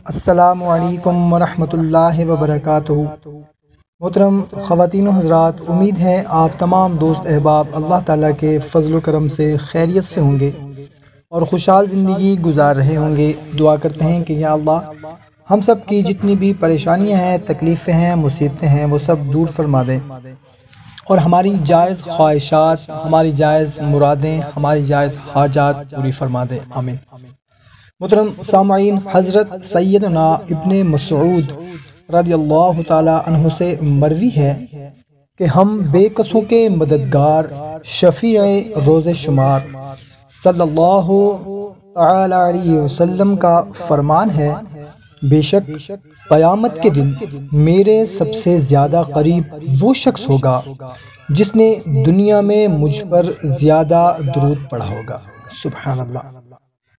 السلام علیکم ورحمۃ اللہ وبرکاتہ۔ محترم خواتین و حضرات، امید ہے آپ تمام دوست احباب اللہ تعالیٰ کے فضل و کرم سے خیریت سے ہوں گے اور خوشحال زندگی گزار رہے ہوں گے۔ دعا کرتے ہیں کہ یا اللہ ہم سب کی جتنی بھی پریشانیاں ہیں، تکلیفیں ہیں، مصیبتیں ہیں، وہ سب دور فرما دے اور ہماری جائز خواہشات، ہماری جائز مرادیں، ہماری جائز حاجات پوری فرما دے، آمین۔ محترم سامعین، حضرت سیدنا ابن مسعود رضی اللہ تعالی عنہ سے مروی ہے کہ ہم بے کسوں کے مددگار شفیع روز شمار صلی اللہ تعالی علیہ وسلم کا فرمان ہے، بے شک قیامت کے دن میرے سب سے زیادہ قریب وہ شخص ہوگا جس نے دنیا میں مجھ پر زیادہ درود پڑھا ہوگا۔ سبحان اللہ۔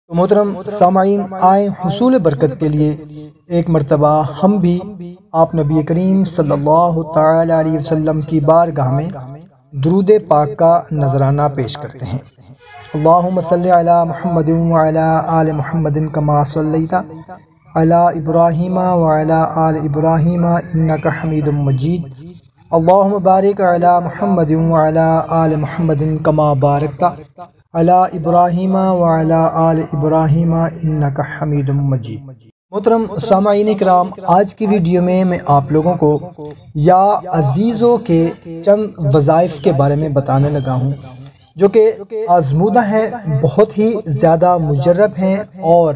تو محترم سامعین، آئیں حصول برکت کے لیے ایک مرتبہ ہم بھی آپ نبی کریم صلی اللہ تعالی علیہ وسلم کی بارگاہ میں درود پاک کا نذرانہ پیش کرتے ہیں۔ اللہم صلی علی محمد وعلی آل محمد کما صلیت علی ابراہیم وعلی آل ابراہیم انک حمید مجید۔ اللہم بارک علی محمد وعلی آل محمد کما بارکت علی ابراہیم وعلی آل ابراہیم انک حمید مجید۔ محترم سامعین کرام، آج کی ویڈیو میں آپ لوگوں کو یا عزیزوں کے چند وظائف کے بارے میں بتانے لگا ہوں جو کہ آزمودہ ہیں، بہت ہی زیادہ مجرب ہیں اور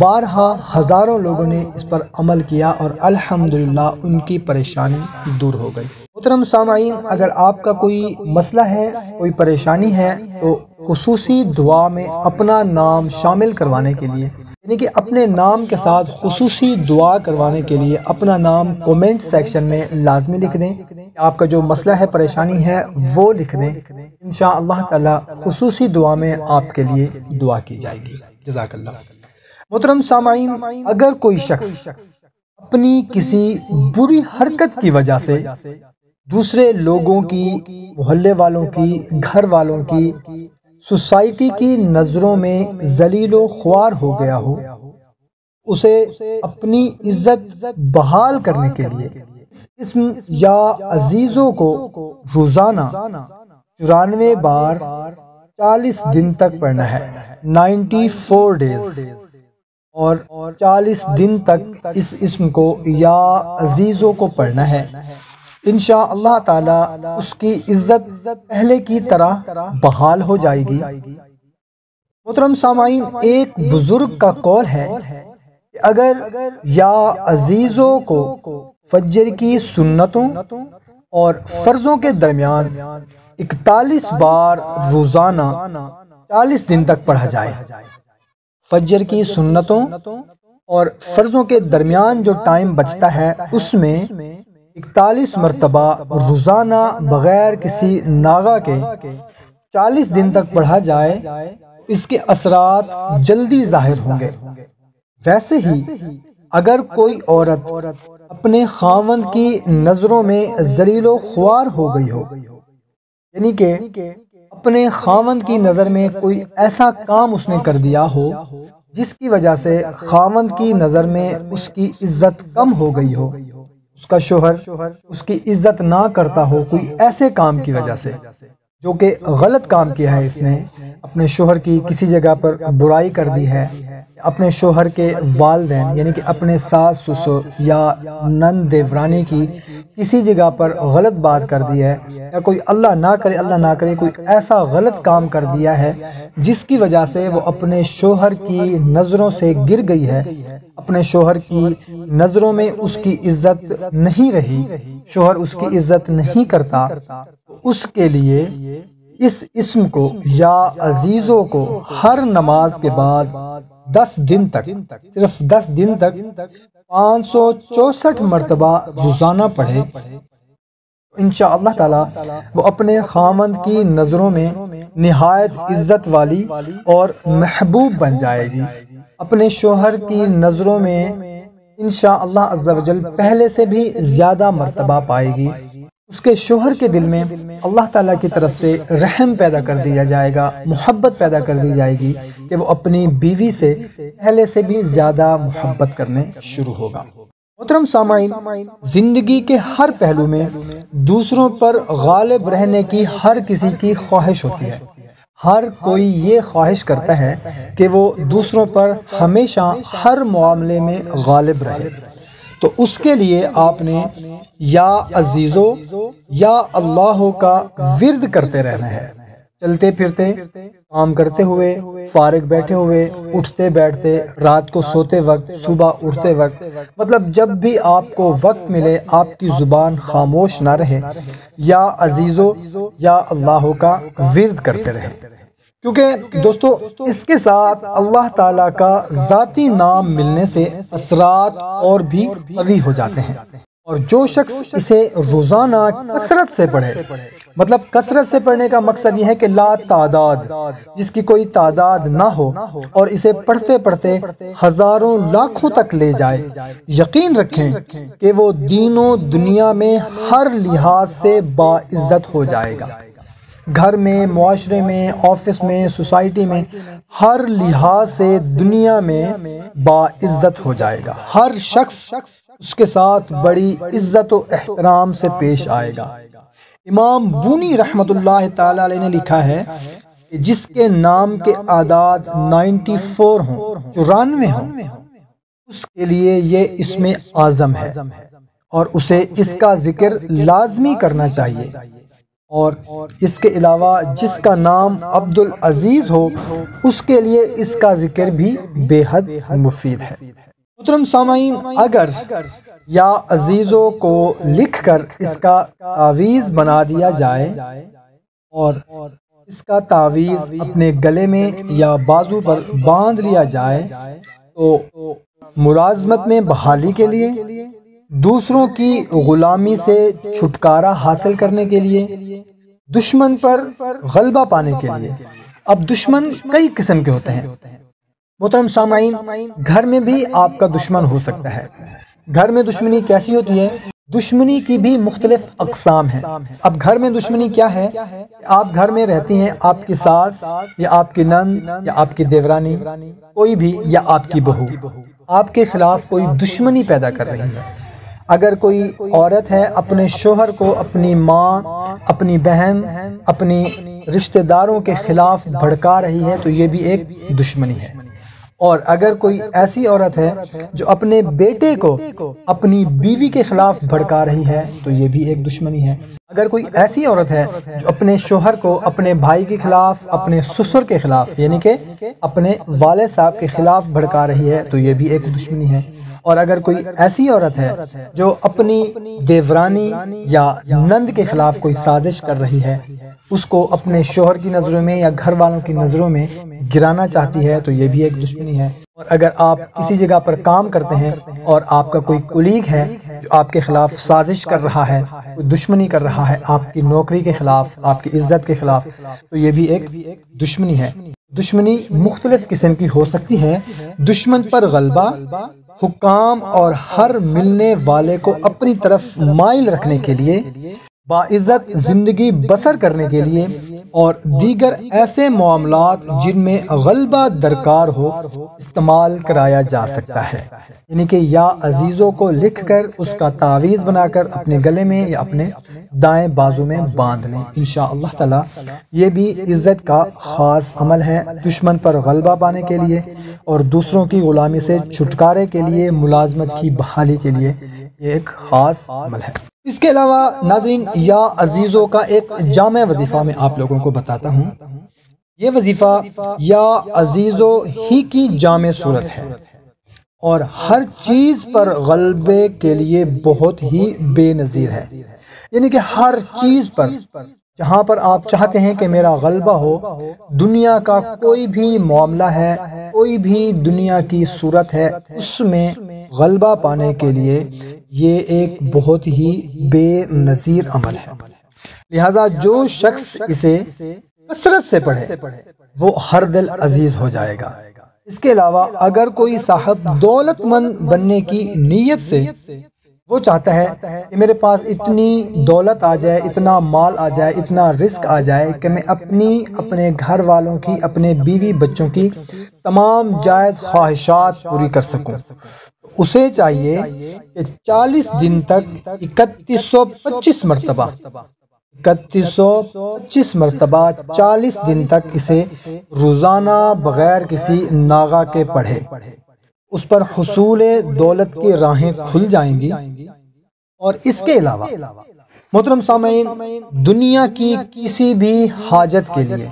بارہا ہزاروں لوگوں نے اس پر عمل کیا اور الحمدللہ ان کی پریشانی دور ہو گئی۔ محترم سامعین، اگر آپ کا کوئی مسئلہ ہے، کوئی پریشانی ہے تو خصوصی دعا میں اپنا نام شامل کروانے کے لیے، یعنی کہ اپنے نام کے ساتھ خصوصی دعا کروانے کے لیے اپنا نام کومنٹ سیکشن میں لازمی لکھ دیں۔ آپ کا جو مسئلہ ہے، پریشانی ہے، وہ لکھ دیں، انشاءاللہ تعالی خصوصی دعا میں آپ کے لیے دعا کی جائے گی۔ جزاک اللہ۔ محترم سامعین، اگر کوئی شخص اپنی کسی بری حرکت کی وجہ سے دوسرے لوگوں کی، محلے والوں کی، گھر والوں کی، سوسائٹی کی نظروں میں ذلیل و خوار ہو گیا ہو، اسے اپنی عزت بحال کرنے کے لیے اسم یا عزیزوں کو روزانہ 94 بار 40 دن تک پڑھنا ہے، 94 ڈیز، اور 40 دن تک اس اسم کو یا عزیزوں کو پڑھنا ہے۔ انشاءاللہ تعالی اس کی عزت پہلے کی طرح بحال ہو جائے گی۔ محترم سامعین، ایک بزرگ کا قول ہے کہ اگر یا عزیزوں کو فجر کی سنتوں اور فرضوں کے درمیان 41 بار روزانہ 40 دن تک پڑھا جائے، فجر کی سنتوں اور فرضوں کے درمیان جو ٹائم بچتا ہے اس میں 41 مرتبہ روزانہ بغیر کسی ناغہ کے 40 دن تک پڑھا جائے، اس کے اثرات جلدی ظاہر ہوں گے۔ ویسے ہی اگر کوئی عورت اپنے خاوند کی نظروں میں ذلیل و خوار ہو گئی ہو، یعنی کہ اپنے خاوند کی نظر میں کوئی ایسا کام اس نے کر دیا ہو جس کی وجہ سے خاوند کی نظر میں اس کی عزت کم ہو گئی ہو، اس کا شوہر اس کی عزت نہ کرتا ہو کوئی ایسے کام کی وجہ سے جو کہ غلط کام کیا ہے، اس نے اپنے شوہر کی کسی جگہ پر برائی کر دی ہے، اپنے شوہر کے والدین یعنی کہ اپنے ساس سسر یا نند دیورانی کی کسی جگہ پر غلط بات کر دی ہے، یا کوئی اللہ نہ کرے کوئی ایسا غلط کام کر دیا ہے جس کی وجہ سے وہ اپنے شوہر کی نظروں سے گر گئی ہے، اپنے شوہر کی نظروں میں اس کی عزت نہیں رہی، شوہر اس کی عزت نہیں کرتا، اس کے لیے اس اسم کو یا عزیزوں کو ہر نماز کے بعد 10 دن تک، صرف 10 دن تک 564 مرتبہ روزانہ پڑھے، انشاءاللہ تعالی وہ اپنے خاوند کی نظروں میں نہایت عزت والی اور محبوب بن جائے گی، اپنے شوہر کی نظروں میں انشاءاللہ عز و جل پہلے سے بھی زیادہ مرتبہ پائے گی، اس کے شوہر کے دل میں اللہ تعالیٰ کی طرف سے رحم پیدا کر دیا جائے گا، محبت پیدا کر دی جائے گی کہ وہ اپنی بیوی سے پہلے سے بھی زیادہ محبت کرنے شروع ہوگا۔ محترم سامعین، زندگی کے ہر پہلو میں دوسروں پر غالب رہنے کی ہر کسی کی خواہش ہوتی ہے۔ ہر کوئی یہ خواہش کرتا ہے کہ وہ دوسروں پر ہمیشہ ہر معاملے میں غالب رہے، تو اس کے لیے آپ نے یا عزیزو یا اللہ کا ورد کرتے رہنا ہے، چلتے پھرتے، کام کرتے ہوئے، فارغ بیٹھے ہوئے، اٹھتے بیٹھتے، رات کو سوتے وقت، صبح اٹھتے وقت، مطلب جب بھی آپ کو وقت ملے آپ کی زبان خاموش نہ رہے، یا عزیزو یا اللہ کا ورد کرتے رہے، کیونکہ دوستو اس کے ساتھ اللہ تعالیٰ کا ذاتی نام ملنے سے اثرات اور بھی قوی ہو جاتے ہیں، اور جو شخص اسے روزانہ کثرت سے پڑھے، مطلب کثرت سے پڑھنے کا مقصد یہ ہے کہ لا تعداد، جس کی کوئی تعداد نہ ہو، اور اسے پڑھتے پڑھتے ہزاروں لاکھوں تک لے جائے، یقین رکھیں کہ وہ دین و دنیا میں ہر لحاظ سے باعزت ہو جائے گا، گھر میں، معاشرے میں، آفس میں، سوسائٹی میں، ہر لحاظ سے دنیا میں باعزت ہو جائے گا، ہر شخص اس کے ساتھ بڑی عزت و احترام سے پیش آئے گا۔ امام بونی رحمت اللہ تعالی علیہ نے لکھا ہے کہ جس کے نام کے اعداد 94 ہوں، 94 ہوں، اس کے لیے یہ اسم اعظم ہے، اور اسے اس کا ذکر لازمی کرنا چاہیے، اور اس کے علاوہ جس کا نام عبد العزیز ہو اس کے لیے اس کا ذکر بھی بے حد مفید ہے۔ محترم سامعین، اگر یا عزیزوں کو لکھ کر اس کا تعویذ بنا دیا جائے اور اس کا تعویذ اپنے گلے میں یا بازو پر باندھ لیا جائے تو ملازمت میں بحالی کے لیے، دوسروں کی غلامی سے چھٹکارا حاصل کرنے کے لیے، دشمن پر غلبہ پانے کے لیے۔ اب دشمن کئی قسم کے ہوتے ہیں محترم سامعین، گھر میں بھی آپ کا دشمن ہو سکتا ہے۔ گھر میں دشمنی کیسی ہوتی ہے؟ دشمنی کی بھی مختلف اقسام ہیں۔ اب گھر میں دشمنی کیا ہے؟ آپ گھر میں رہتی ہیں، آپ کی ساس یا آپ کی نند یا آپ کی دیورانی، کوئی بھی، یا آپ کی بہو آپ کے خلاف کوئی دشمنی پیدا کر رہی ہے۔ اگر کوئی عورت ہے اپنے شوہر کو اپنی ماں، اپنی بہن، اپنی رشتہ داروں کے خلاف بھڑکا رہی ہے تو یہ بھی ایک دشمنی ہے۔ اور اگر کوئی ایسی عورت ہے جو اپنے بیٹے کو اپنی بیوی کے خلاف بھڑکا رہی ہے تو یہ بھی ایک دشمنی ہے۔ اگر کوئی ایسی عورت ہے جو اپنے شوہر کو اپنے بھائی کے خلاف، اپنے سسر کے خلاف، یعنی کہ اپنے والد صاحب کے خلاف بھڑکا رہی ہے تو یہ بھی ایک دشمنی ہے۔ اور اگر کوئی ایسی عورت ہے جو اپنی دیورانی یا نند کے خلاف کوئی سازش کر رہی ہے، اس کو اپنے شوہر کی نظروں میں یا گھر والوں کی نظروں میں گرانا چاہتی ہے تو یہ بھی ایک دشمنی ہے۔ اور اگر آپ کسی جگہ پر کام کرتے ہیں اور آپ کا کوئی کولیگ ہے جو آپ کے خلاف سازش کر رہا ہے، کوئی دشمنی کر رہا ہے آپ کی نوکری کے خلاف، آپ کی عزت کے خلاف، تو یہ بھی ایک دشمنی ہے۔ دشمنی مختلف قسم کی ہو سکتی ہے۔ دشمن پر غلبہ، حکام اور ہر ملنے والے کو اپنی طرف مائل رکھنے کے لیے، باعزت زندگی بسر کرنے کے لیے، اور دیگر ایسے معاملات جن میں غلبہ درکار ہو استعمال کرایا جا سکتا ہے، یعنی کہ یا عزیزوں کو لکھ کر اس کا تعویذ بنا کر اپنے گلے میں یا اپنے دائیں بازو میں باندھ لیں انشاءاللہ تعالی۔ یہ بھی عزت کا خاص عمل ہے، دشمن پر غلبہ پانے کے لیے اور دوسروں کی غلامی سے چھٹکارے کے لیے، ملازمت کی بحالی کے لیے یہ ایک خاص عمل ہے۔ اس کے علاوہ ناظرین، یا عزیزوں کا ایک جامع وظیفہ میں آپ لوگوں کو بتاتا ہوں۔ یہ وظیفہ یا عزیزوں ہی کی جامع صورت ہے اور ہر چیز پر غلبے کے لیے بہت ہی بے نظیر ہے، یعنی کہ ہر چیز پر جہاں پر آپ چاہتے ہیں کہ میرا غلبہ ہو، دنیا کا کوئی بھی معاملہ ہے، کوئی بھی دنیا کی صورت ہے، اس میں غلبہ پانے کے لیے یہ ایک بہت ہی بے نظیر عمل ہے۔ لہذا جو شخص اسے کثرت سے پڑھے وہ ہر دل عزیز ہو جائے گا۔ اس کے علاوہ اگر کوئی صاحب دولت مند بننے کی نیت سے وہ چاہتا ہے کہ میرے پاس اتنی دولت آ جائے، اتنا مال آ جائے، اتنا رزق آ جائے کہ میں اپنے گھر والوں کی، اپنے بیوی بچوں کی تمام جائز خواہشات پوری کر سکوں۔ اسے چاہیے کہ 40 دن تک 3125 مرتبہ 3125 مرتبہ 40 دن تک اسے روزانہ بغیر کسی ناغہ کے پڑھے۔ اس پر حصول دولت کی راہیں کھل جائیں گی۔ اور اس کے علاوہ محترم سامعین، دنیا کی کسی بھی حاجت کے لیے،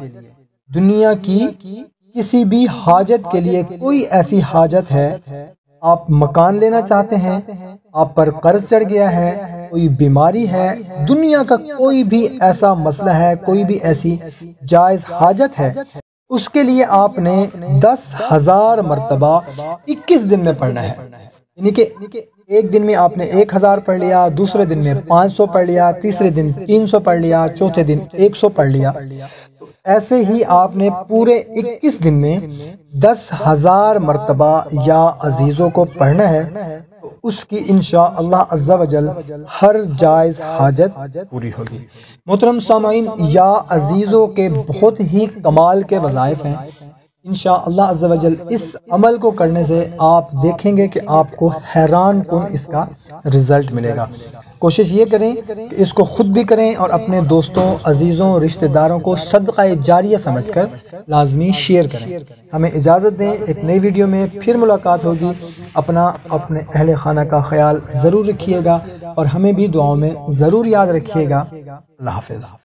دنیا کی کسی بھی حاجت کے لیے، کوئی ایسی حاجت ہے، آپ مکان لینا چاہتے ہیں، آپ پر قرض چڑھ گیا ہے، کوئی بیماری ہے، دنیا کا کوئی بھی ایسا مسئلہ ہے، کوئی بھی ایسی جائز حاجت ہے، اس کے لیے آپ نے 10,000 مرتبہ 21 دن میں پڑھنا ہے۔ یعنی کہ ایک دن میں آپ نے 1000 پڑھ لیا، دوسرے دن میں 500 پڑھ لیا، تیسرے دن 300 پڑھ لیا، چوتھے دن 100 پڑھ لیا۔ ایسے ہی آپ نے پورے 21 دن میں 10,000 مرتبہ یا عزیزوں کو پڑھنا ہے، تو اس کی انشاءاللہ عز و جل ہر جائز حاجت پوری ہوگی۔ محترم سامعین، یا عزیزوں کے بہت ہی کمال کے وظائف ہیں۔ انشاءاللہ عز و جل اس عمل کو کرنے سے آپ دیکھیں گے کہ آپ کو حیران کن اس کا رزلٹ ملے گا۔ کوشش یہ کریں کہ اس کو خود بھی کریں اور اپنے دوستوں، عزیزوں، رشتہ داروں کو صدقہ جاریہ سمجھ کر لازمی شیئر کریں۔ ہمیں اجازت دیں، ایک نئی ویڈیو میں پھر ملاقات ہوگی۔ اپنے اہل خانہ کا خیال ضرور رکھیے گا اور ہمیں بھی دعاؤں میں ضرور یاد رکھیے گا۔ اللہ حافظ۔